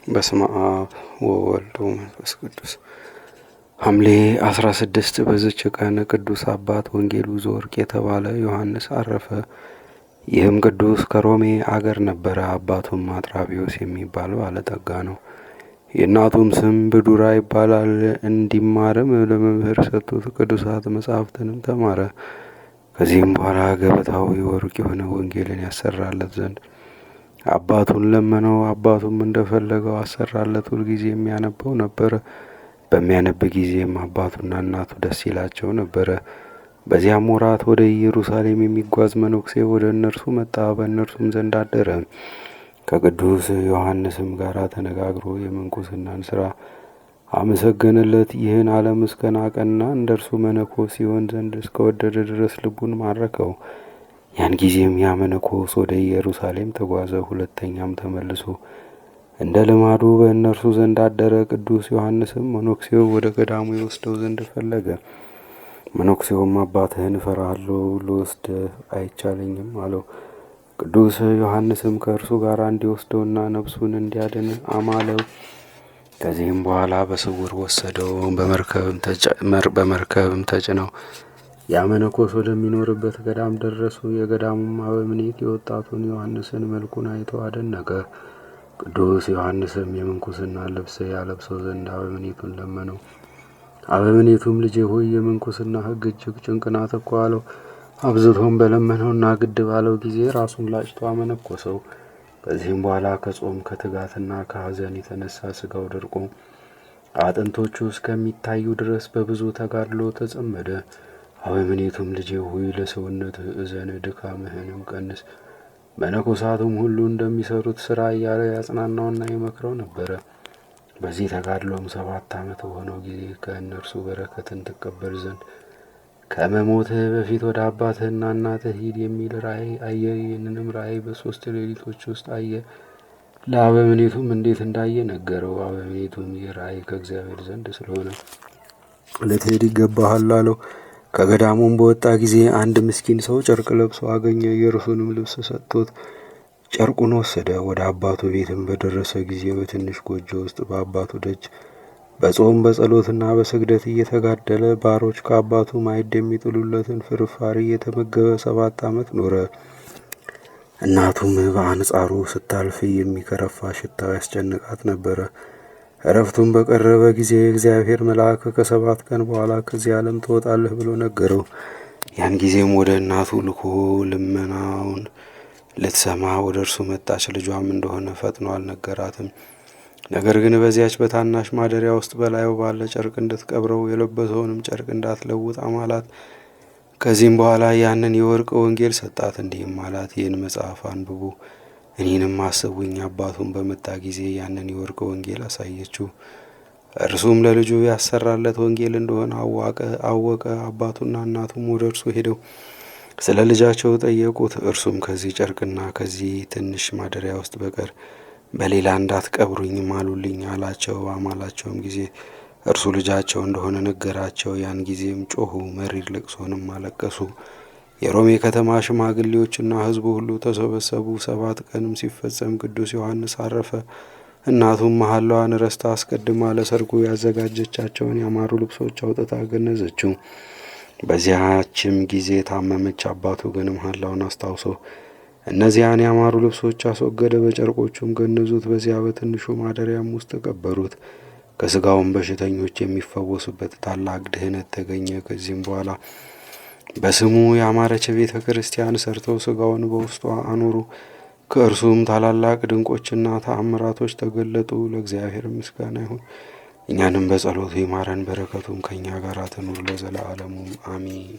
በስመ አብ ወወልድ ወመንፈስ ቅዱስ። ሐምሌ 16 በዚች ቀን ቅዱስ አባት ወንጌሉ ዘወርቅ የተባለ ዮሐንስ አረፈ። ይህም ቅዱስ ከሮሜ አገር ነበረ። አባቱም አጥራቢዎስ የሚባል ባለጠጋ ነው። የእናቱም ስም ብዱራ ይባላል። እንዲማርም ለመምህር ሰጡት። ቅዱሳት መጻሕፍትንም ተማረ። ከዚህም በኋላ ገበታው የወርቅ የሆነ ወንጌልን ያሰራለት ዘንድ አባቱን ለመነው። አባቱም እንደፈለገው አሰራለት። ሁልጊዜ የሚያነበው ነበረ። በሚያነብ ጊዜም አባቱና እናቱ ደስ ይላቸው ነበረ። በዚያም ወራት ወደ ኢየሩሳሌም የሚጓዝ መነኩሴ ወደ እነርሱ መጣ። በእነርሱም ዘንድ አደረ። ከቅዱስ ዮሐንስም ጋር ተነጋግሮ የምንኩስናን ሥራ አመሰገነለት። ይህን ዓለም እስከ ናቀና እንደ እርሱ መነኮስ ሲሆን ዘንድ እስከወደደ ድረስ ልቡን ማረከው። ያን ጊዜም ያ መነኮስ ወደ ኢየሩሳሌም ተጓዘ። ሁለተኛም ተመልሶ እንደ ልማዱ በእነርሱ ዘንድ አደረ። ቅዱስ ዮሐንስም መነኩሴው ወደ ገዳሙ ይወስደው ዘንድ ፈለገ። መነኩሴውም አባትህን እፈራለሁ፣ ልወስድህ አይቻለኝም አለው። ቅዱስ ዮሐንስም ከእርሱ ጋር እንዲወስደውና ነፍሱን እንዲያድን አማለው። ከዚህም በኋላ በስውር ወሰደው። በመርከብም ተጭነው ያ መነኮስ ወደሚኖርበት ገዳም ደረሱ። የገዳሙም አበምኔት የወጣቱን ዮሐንስን መልኩን አይቶ አደነቀ። ቅዱስ ዮሐንስም የምንኩስና ልብስ ያለብሰው ዘንድ አበምኔቱን ለመነው። አበምኔቱም ልጄ ሆይ የምንኩስና ሕግ እጅግ ጭንቅ ናት እኮ አለው። አብዝቶም በለመነውና ግድ ባለው ጊዜ ራሱን ላጭቶ አመነኮሰው። ከዚህም በኋላ ከጾም ከትጋትና ከሐዘን የተነሳ ስጋው ደርቆ አጥንቶቹ እስከሚታዩ ድረስ በብዙ ተጋድሎ ተጸመደ። አበምኔቱም ልጄ ሆይ ለሰውነትህ እዘን፣ ድካምህንም ቀንስ፣ መነኮሳቱም ሁሉ እንደሚሰሩት ሥራ እያለ ያጽናናውና ይመክረው ነበረ። በዚህ ተጋድሎም 7 ዓመት በሆነው ጊዜ ከእነርሱ በረከትን ትቀበል ዘንድ ከመሞትህ በፊት ወደ አባትህና እናትህ ሂድ የሚል ራእይ አየ። ይህንንም ራእይ በ3 ሌሊቶች ውስጥ አየ። ለአበምኔቱም እንዴት እንዳየ ነገረው። አበምኔቱም ይህ ራእይ ከእግዚአብሔር ዘንድ ስለሆነ ልትሄድ ይገባሃል አለው። ከገዳሙም በወጣ ጊዜ አንድ ምስኪን ሰው ጨርቅ ለብሶ አገኘ። የእርሱንም ልብስ ሰጥቶት ጨርቁን ወሰደ። ወደ አባቱ ቤትም በደረሰ ጊዜ በትንሽ ጎጆ ውስጥ በአባቱ ደጅ በጾም በጸሎትና በስግደት እየተጋደለ ባሮች ከአባቱ ማዕድ የሚጥሉለትን ፍርፋሪ እየተመገበ 7 ዓመት ኖረ። እናቱም በአንጻሩ ስታልፍ የሚከረፋ ሽታው ያስጨንቃት ነበረ። እረፍቱም በቀረበ ጊዜ የእግዚአብሔር መልአክ ከ7 ቀን በኋላ ከዚህ ዓለም ትወጣለህ ብሎ ነገረው። ያን ጊዜም ወደ እናቱ ልኮ ልመናውን ልትሰማ ወደ እርሱ መጣች። ልጇም እንደሆነ ፈጥኖ አልነገራትም። ነገር ግን በዚያች በታናሽ ማደሪያ ውስጥ በላዩ ባለ ጨርቅ እንድትቀብረው የለበሰውንም ጨርቅ እንዳትለውጥ አማላት። ከዚህም በኋላ ያንን የወርቅ ወንጌል ሰጣት፣ እንዲህም አላት፣ ይህን መጽሐፍ አንብቡ፣ እኔንም አስቡኝ። አባቱን በመጣ ጊዜ ያንን የወርቅ ወንጌል አሳየችው። እርሱም ለልጁ ያሰራለት ወንጌል እንደሆነ አወቀ። አባቱና እናቱም ወደ እርሱ ሄደው ስለ ልጃቸው ጠየቁት። እርሱም ከዚህ ጨርቅና ከዚህ ትንሽ ማደሪያ ውስጥ በቀር በሌላ እንዳትቀብሩኝ ማሉልኝ አላቸው። አማላቸውም ጊዜ እርሱ ልጃቸው እንደሆነ ነገራቸው። ያን ጊዜም ጮኹ፣ መሪር ልቅሶንም አለቀሱ። የሮሜ ከተማ ሽማግሌዎችና ሕዝቡ ሁሉ ተሰበሰቡ። 7 ቀንም ሲፈጸም ቅዱስ ዮሐንስ አረፈ። እናቱም መሐላዋን ረስታ አስቀድማ ለሰርጉ ያዘጋጀቻቸውን ያማሩ ልብሶች አውጥታ ገነዘችው። በዚያችም ጊዜ ታመመች። አባቱ ግን መሐላውን አስታውሶ እነዚያን ያማሩ ልብሶች አስወገደ፣ በጨርቆቹም ገነዙት። በዚያ በትንሹ ማደሪያም ውስጥ ቀበሩት። ከሥጋውም በሽተኞች የሚፈወሱበት ታላቅ ድህነት ተገኘ። ከዚህም በኋላ በስሙ ያማረች ቤተ ክርስቲያን ሰርተው ሥጋውን በውስጧ አኖሩ። ከእርሱም ታላላቅ ድንቆችና ተአምራቶች ተገለጡ። ለእግዚአብሔር ምስጋና ይሁን፣ እኛንም በጸሎቱ ይማረን፣ በረከቱም ከእኛ ጋር ትኑር ለዘላለሙ አሚን።